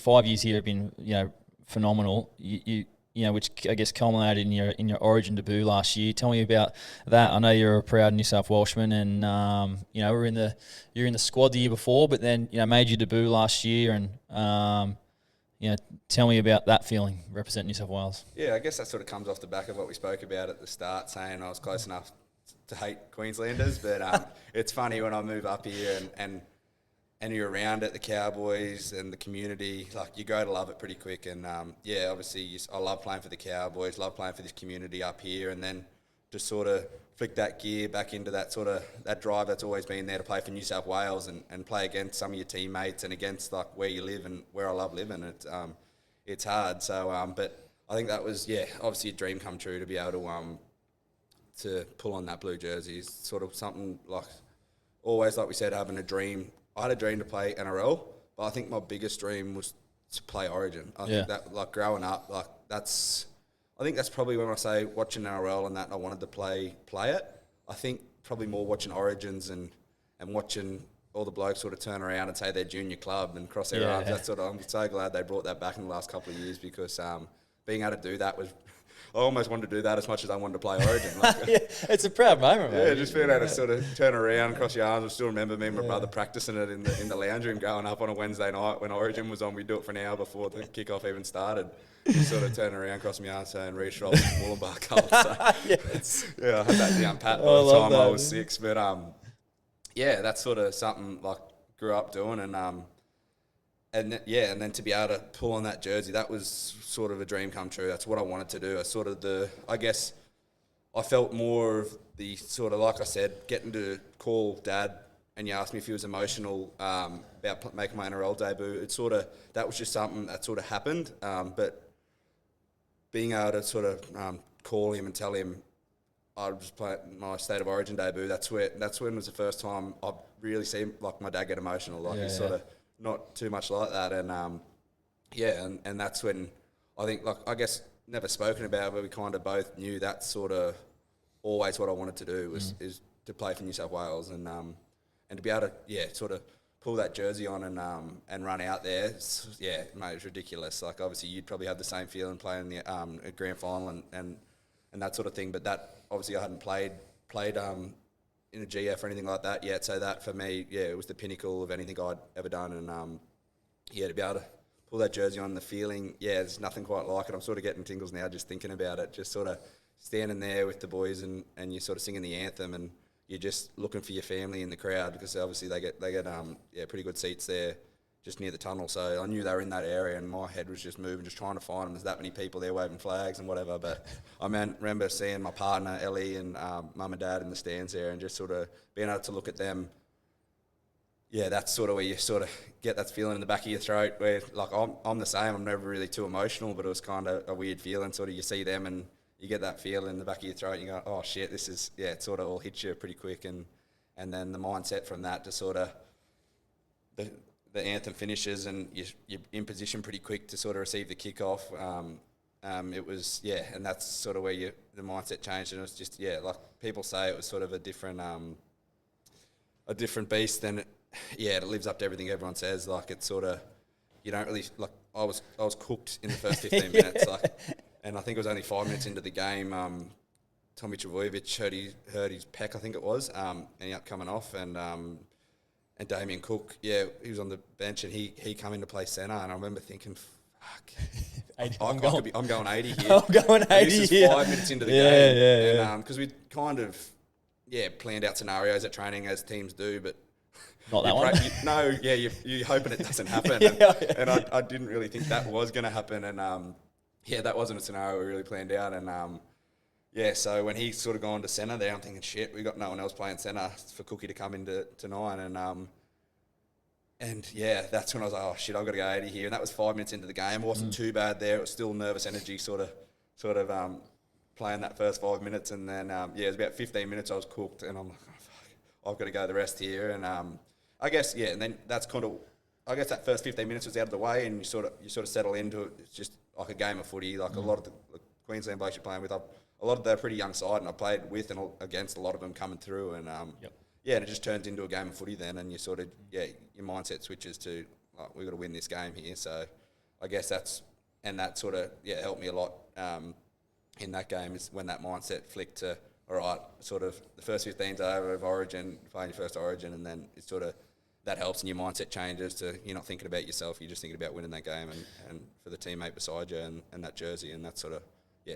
5 years here have been, phenomenal. Which I guess culminated in your Origin debut last year. Tell me about that. I know you're a proud New South Welshman, and you're in the squad the year before, but then made your debut last year, and tell me about that feeling representing New South Wales. Yeah, I guess that sort of comes off the back of what we spoke about at the start, saying I was close enough to hate Queenslanders, but it's funny when I move up here and you're around at the Cowboys and the community, like you grow to love it pretty quick. And obviously I love playing for the Cowboys, love playing for this community up here, and then just sort of flick that gear back into that sort of that drive that's always been there to play for New South Wales and play against some of your teammates and against like where you live and where I love living. It's hard. So, but I think that was obviously a dream come true to be able to pull on that blue jersey. Is sort of something like always, like we said, having a dream. I had a dream to play NRL, but I think my biggest dream was to play Origin. I think that, like, growing up, like, I think that's probably when I say watching NRL and that I wanted to play it. I think probably more watching Origins and watching all the blokes sort of turn around and say they're junior club and cross their arms. That's I'm so glad they brought that back in the last couple of years because being able to do that was... I almost wanted to do that as much as I wanted to play Origin. Like, it's a proud moment, mate. Yeah, just being able to sort of turn around, cross your arms. I still remember me and my brother practicing it in the lounge room growing up on a Wednesday night when Origin was on. We'd do it for an hour before the kickoff even started. Just sort of turn around, cross my arms, saying Reece Robson, Wollongbar Colts. So, I had that down pat by the time I was 6. But that's sort of something like grew up doing and then to be able to pull on that jersey, that was sort of a dream come true. That's what I wanted to do. I guess I felt more of the sort of, like I said, getting to call Dad and you asked me if he was emotional about making my NRL debut. That was just something that sort of happened. But being able to sort of call him and tell him I was playing my State of Origin debut, that's when was the first time I've really seen like my dad get emotional. Sort of not too much like that, and and that's when I think, like, I guess never spoken about, but we kind of both knew that's sort of always what I wanted to do is to play for New South Wales and to be able to sort of pull that jersey on and run out there. Mate, it was ridiculous. Like, obviously you'd probably have the same feeling playing the a grand final and that sort of thing, but that obviously I hadn't played in a GF or anything like that yet. So that for me, it was the pinnacle of anything I'd ever done. And to be able to pull that jersey on, the feeling, there's nothing quite like it. I'm sort of getting tingles now just thinking about it. Just sort of standing there with the boys and you're sort of singing the anthem and you're just looking for your family in the crowd because obviously they get pretty good seats there just near the tunnel. So I knew they were in that area and my head was just moving, just trying to find them. There's that many people there waving flags and whatever. But I remember seeing my partner, Ellie, and mum and dad in the stands there and just sort of being able to look at them. Yeah, that's sort of where you sort of get that feeling in the back of your throat where, like, I'm the same. I'm never really too emotional, but it was kind of a weird feeling. Sort of you see them and you get that feeling in the back of your throat and you go, oh, shit, this is, it sort of all hits you pretty quick. And then the mindset from that to sort of the anthem finishes and you're in position pretty quick to sort of receive the kickoff. It was, and that's sort of where the mindset changed. And it was just, like people say, it was sort of a different beast. And it lives up to everything everyone says. Like, it's sort of, you don't really, like, I was cooked in the first 15 minutes. Like, and I think it was only 5 minutes into the game. Tommy Trbojevic hurt his pec, I think it was, and he ended up coming off. And Damien Cook, he was on the bench and he come in to play centre, and I remember thinking, fuck, I'm going 80 here. I'm going 80 this is here. 5 minutes into the game. And because we kind of, planned out scenarios at training as teams do, but not that one. You're hoping it doesn't happen. And I didn't really think that was going to happen. And that wasn't a scenario we really planned out. And so when he sort of gone to centre there, I'm thinking, shit, we got no one else playing centre for Cookie to come into 9. And that's when I was like, oh shit, I've got to go 80 here. And that was 5 minutes into the game. It wasn't too bad there. It was still nervous energy, sort of playing that first 5 minutes. And then it was about 15 minutes I was cooked, and I'm like, oh, fuck, I've got to go the rest here. And I guess and then that's kind of, I guess that first 15 minutes was out of the way, and you sort of settle into it. It's just like a game of footy. Like a lot of the Queensland blokes you're playing with, a lot of them are pretty young side, and I played with and against a lot of them coming through, and and it just turns into a game of footy then, and you sort of your mindset switches to, like, we've got to win this game here. So I guess that sort of helped me a lot in that game, is when that mindset flicked to, all right, sort of the first 15's over of Origin, playing your first Origin, and then it's sort of that helps and your mindset changes to you're not thinking about yourself, you're just thinking about winning that game and for the teammate beside you and that jersey, and that's sort of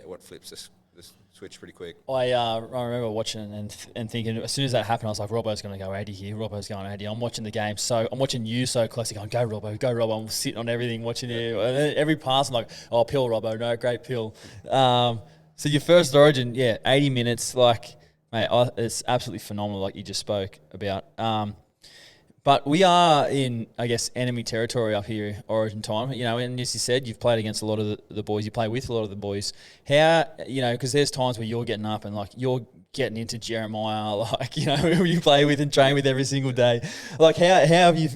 what flips this switch pretty quick. I remember watching and thinking, as soon as that happened, I was like, Robbo's going to go 80 here. Robbo's going 80. I'm watching the game, so I'm watching you so closely going, go Robbo. I'm sitting on everything, watching you. And then every pass, I'm like, oh, pill, Robbo. No, great pill. So your first Origin, 80 minutes, like, mate, it's absolutely phenomenal, like you just spoke about. But we are in, I guess, enemy territory up here, Origin time. And as you said, you've played against a lot of the boys. You play with a lot of the boys. How, because there's times where you're getting up and, like, you're getting into Jeremiah, like, who you play with and train with every single day. Like, how have you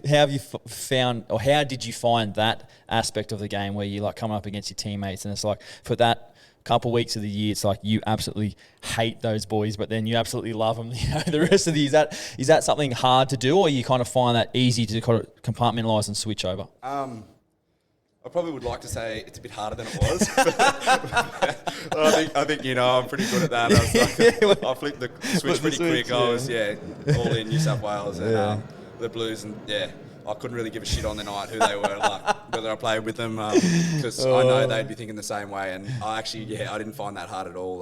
found, or how did you find that aspect of the game where you, like, come up against your teammates and it's like, for that couple weeks of the year, it's like you absolutely hate those boys, but then you absolutely love them the rest of the year. Is that something hard to do, or you kind of find that easy to kind of compartmentalize and switch over? I probably would like to say it's a bit harder than it was. I think I'm pretty good at that. I flipped the switch pretty quick. I was all in New South Wales and the Blues, and I couldn't really give a shit on the night who they were, like whether I played with them, because I know they'd be thinking the same way. And I actually, I didn't find that hard at all.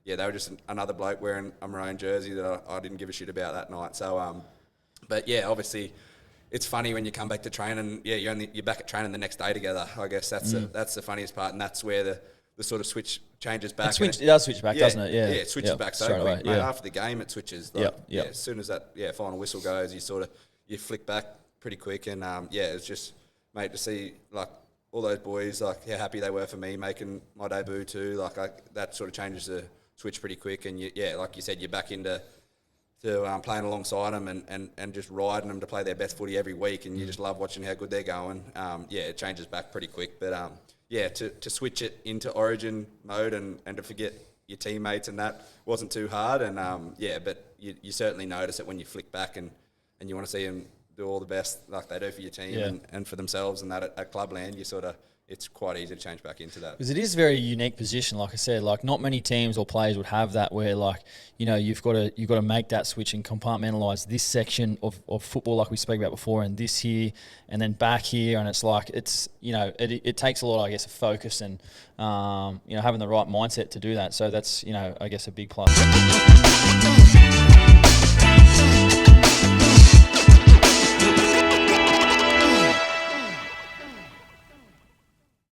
They were just another bloke wearing a maroon jersey that I didn't give a shit about that night. So, but obviously, it's funny when you come back to training. You're back at training the next day together. I guess that's the funniest part, and that's where the sort of switch changes back. It does switch back, doesn't it? Yeah, it switches back so quick. Mate, after the game, it switches. Like, as soon as that final whistle goes, you flick back pretty quick, and it's just, mate, to see like all those boys, like how happy they were for me making my debut too. Like that sort of changes the switch pretty quick, and like you said, you're back into playing alongside them and just riding them to play their best footy every week, and you just love watching how good they're going. It changes back pretty quick, but to switch it into Origin mode and to forget your teammates, and that wasn't too hard, and but you certainly notice it when you flick back and you want to see them do all the best like they do for your team and for themselves, and that at Clubland it's quite easy to change back into that. Because it is a very unique position, like I said. Like, not many teams or players would have that where, like, you've got to make that switch and compartmentalise this section of football, like we spoke about before, and this here, and then back here, and it's like it takes a lot, I guess, of focus and having the right mindset to do that. So that's I guess a big plus.